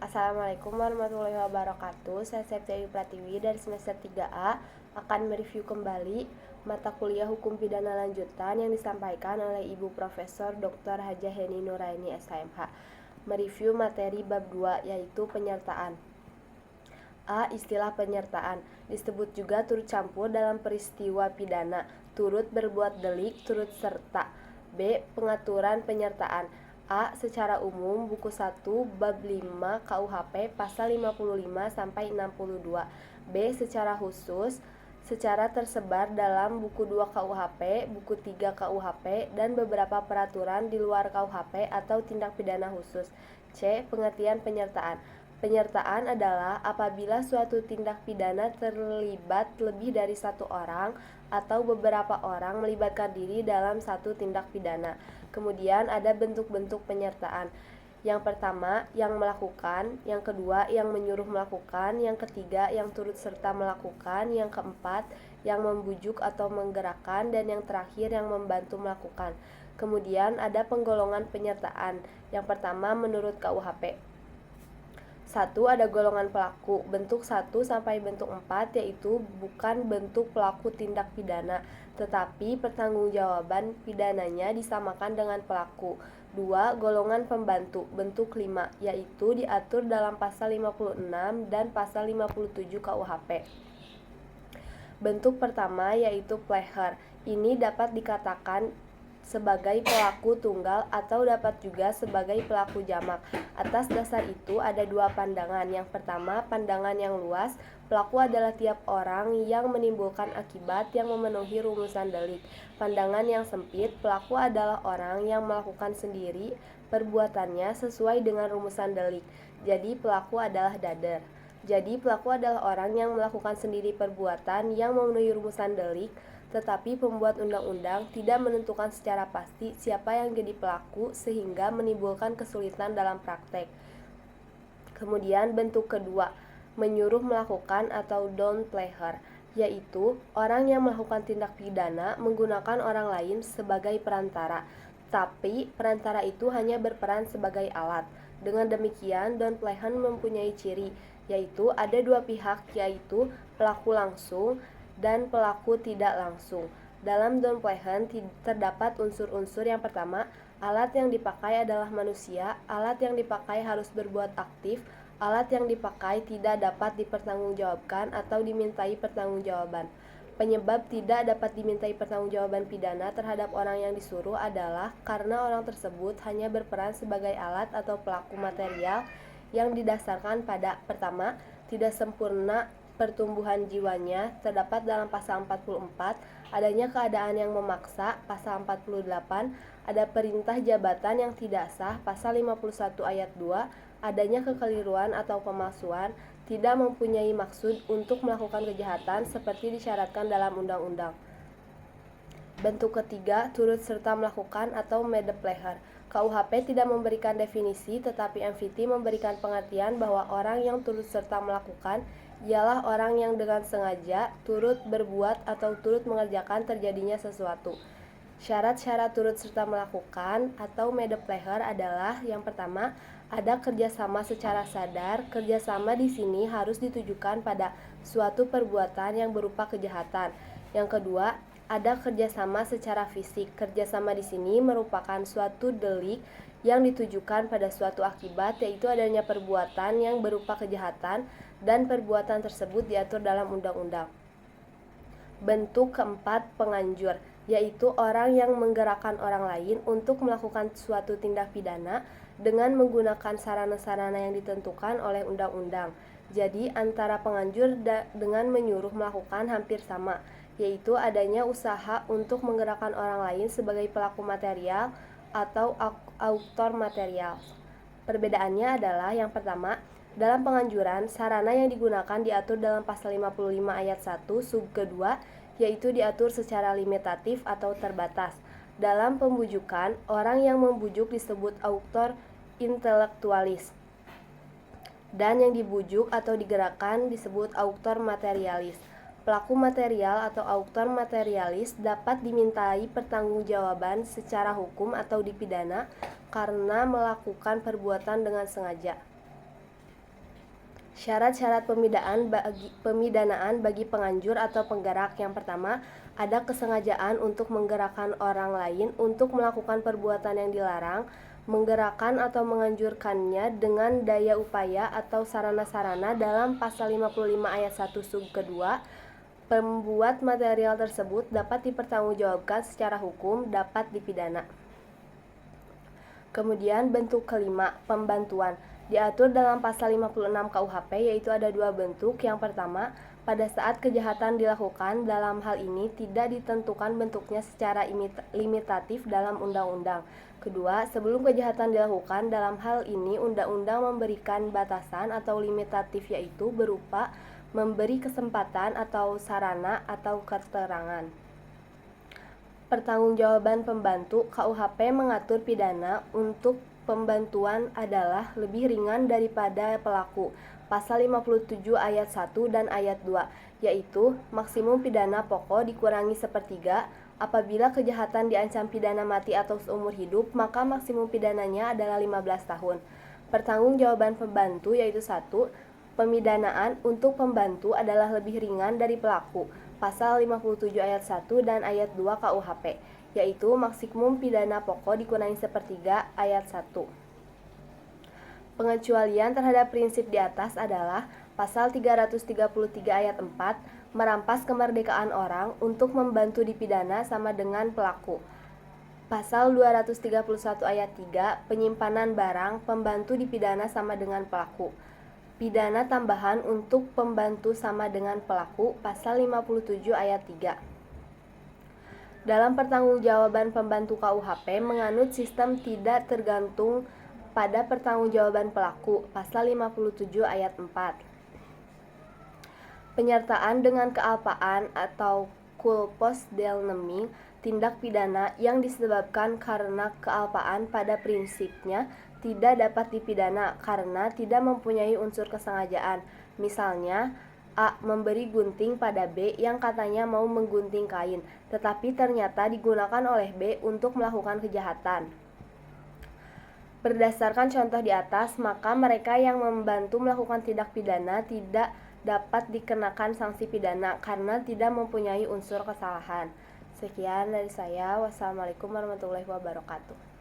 Assalamualaikum warahmatullahi wabarakatuh. Saya Septiayu Pratiwi dari semester 3A akan mereview kembali mata kuliah Hukum Pidana Lanjutan yang disampaikan oleh Ibu Profesor Dr. Hajah Heni Nuraini SHMH. Mereview materi bab 2 yaitu penyertaan. A. Istilah penyertaan disebut juga turut campur dalam peristiwa pidana, turut berbuat delik, turut serta. B. Pengaturan penyertaan. A. Secara umum buku 1 bab 5 KUHP pasal 55 sampai 62. B. Secara khusus secara tersebar dalam buku 2 KUHP, buku 3 KUHP, dan beberapa peraturan di luar KUHP atau tindak pidana khusus. C. Pengertian penyertaan. Penyertaan adalah apabila suatu tindak pidana terlibat lebih dari satu orang atau beberapa orang melibatkan diri dalam satu tindak pidana. Kemudian ada bentuk-bentuk penyertaan. Yang pertama, yang melakukan, yang kedua, yang menyuruh melakukan, yang ketiga, yang turut serta melakukan, yang keempat, yang membujuk atau menggerakkan, dan yang terakhir, yang membantu melakukan. Kemudian ada penggolongan penyertaan. Yang pertama, menurut KUHP. 1. Ada golongan pelaku, bentuk 1 sampai bentuk 4, yaitu bukan bentuk pelaku tindak pidana, tetapi pertanggungjawaban pidananya disamakan dengan pelaku. 2. Golongan pembantu, bentuk 5, yaitu diatur dalam pasal 56 dan pasal 57 KUHP. Bentuk pertama yaitu player. Ini dapat dikatakan sebagai pelaku tunggal atau dapat juga sebagai pelaku jamak. Atas dasar itu ada dua pandangan. Yang pertama, pandangan yang luas, pelaku adalah tiap orang yang menimbulkan akibat yang memenuhi rumusan delik. Pandangan yang sempit, pelaku adalah orang yang melakukan sendiri perbuatannya sesuai dengan rumusan delik. Jadi pelaku adalah dader. Jadi pelaku adalah orang yang melakukan sendiri perbuatan yang memenuhi rumusan delik, tetapi pembuat undang-undang tidak menentukan secara pasti siapa yang jadi pelaku sehingga menimbulkan kesulitan dalam praktek. Kemudian bentuk kedua, menyuruh melakukan atau down player, yaitu orang yang melakukan tindak pidana menggunakan orang lain sebagai perantara, tapi perantara itu hanya berperan sebagai alat. Dengan demikian, down player mempunyai ciri, yaitu ada dua pihak, yaitu pelaku langsung dan pelaku tidak langsung. Dalam down player terdapat unsur-unsur. Yang pertama, alat yang dipakai adalah manusia, alat yang dipakai harus berbuat aktif, alat yang dipakai tidak dapat dipertanggungjawabkan atau dimintai pertanggungjawaban. Penyebab tidak dapat dimintai pertanggungjawaban pidana terhadap orang yang disuruh adalah karena orang tersebut hanya berperan sebagai alat atau pelaku material yang didasarkan pada pertama, tidak sempurna pertumbuhan jiwanya terdapat dalam pasal 44, adanya keadaan yang memaksa pasal 48, ada perintah jabatan yang tidak sah pasal 51 ayat 2, adanya kekeliruan atau pemalsuan, tidak mempunyai maksud untuk melakukan kejahatan seperti disyaratkan dalam undang-undang. Bentuk ketiga, turut serta melakukan atau made player. KUHP tidak memberikan definisi, tetapi MVT memberikan pengertian bahwa orang yang turut serta melakukan ialah orang yang dengan sengaja turut berbuat atau turut mengerjakan terjadinya sesuatu. Syarat-syarat turut serta melakukan atau made player adalah yang pertama, ada kerjasama secara sadar. Kerjasama di sini harus ditujukan pada suatu perbuatan yang berupa kejahatan. Yang kedua, ada kerjasama secara fisik. Kerjasama di sini merupakan suatu delik yang ditujukan pada suatu akibat, yaitu adanya perbuatan yang berupa kejahatan dan perbuatan tersebut diatur dalam undang-undang. Bentuk keempat, penganjur, yaitu orang yang menggerakkan orang lain untuk melakukan suatu tindak pidana dengan menggunakan sarana-sarana yang ditentukan oleh undang-undang. Jadi antara penganjur dengan menyuruh melakukan hampir sama, yaitu adanya usaha untuk menggerakkan orang lain sebagai pelaku material atau autor material. Perbedaannya adalah yang pertama, dalam penganjuran, sarana yang digunakan diatur dalam pasal 55 ayat 1 sub kedua, yaitu diatur secara limitatif atau terbatas. Dalam pembujukan, orang yang membujuk disebut autor intelektualis, dan yang dibujuk atau digerakkan disebut autor materialis. Pelaku material atau autor materialis dapat dimintai pertanggungjawaban secara hukum atau dipidana karena melakukan perbuatan dengan sengaja. Syarat-syarat pemidanaan bagi penganjur atau penggerak. Yang pertama, ada kesengajaan untuk menggerakkan orang lain untuk melakukan perbuatan yang dilarang, menggerakkan atau menganjurkannya dengan daya upaya atau sarana-sarana dalam pasal 55 ayat 1 sub kedua. Pembuat material tersebut dapat dipertanggungjawabkan secara hukum, dapat dipidana. Kemudian bentuk kelima, pembantuan. Diatur dalam pasal 56 KUHP, yaitu ada dua bentuk. Yang pertama, pada saat kejahatan dilakukan, dalam hal ini tidak ditentukan bentuknya secara limitatif dalam undang-undang. Kedua, sebelum kejahatan dilakukan, dalam hal ini undang-undang memberikan batasan atau limitatif, yaitu berupa memberi kesempatan atau sarana atau keterangan. Pertanggungjawaban pembantu. KUHP mengatur pidana untuk pembantuan adalah lebih ringan daripada pelaku. Pasal 57 ayat 1 dan ayat 2, yaitu maksimum pidana pokok dikurangi sepertiga. Apabila kejahatan diancam pidana mati atau seumur hidup, maka maksimum pidananya adalah 15 tahun. Pertanggungjawaban pembantu yaitu 1. Pemidanaan untuk pembantu adalah lebih ringan dari pelaku. Pasal 57 ayat 1 dan ayat 2 KUHP, yaitu maksimum pidana pokok dikurangi sepertiga ayat 1. Pengecualian terhadap prinsip di atas adalah pasal 333 ayat 4, merampas kemerdekaan orang untuk membantu dipidana sama dengan pelaku. Pasal 231 ayat 3, penyimpanan barang pembantu dipidana sama dengan pelaku. Pidana tambahan untuk pembantu sama dengan pelaku, pasal 57 ayat 3. Dalam pertanggungjawaban pembantu KUHP menganut sistem tidak tergantung pada pertanggungjawaban pelaku, pasal 57 ayat 4. Penyertaan dengan kealpaan atau culpos del neming, tindak pidana yang disebabkan karena kealpaan pada prinsipnya tidak dapat dipidana karena tidak mempunyai unsur kesengajaan. Misalnya, A. Memberi gunting pada B yang katanya mau menggunting kain, tetapi ternyata digunakan oleh B untuk melakukan kejahatan. Berdasarkan contoh di atas, maka mereka yang membantu melakukan tindak pidana tidak dapat dikenakan sanksi pidana karena tidak mempunyai unsur kesalahan. Sekian dari saya. Wassalamualaikum warahmatullahi wabarakatuh.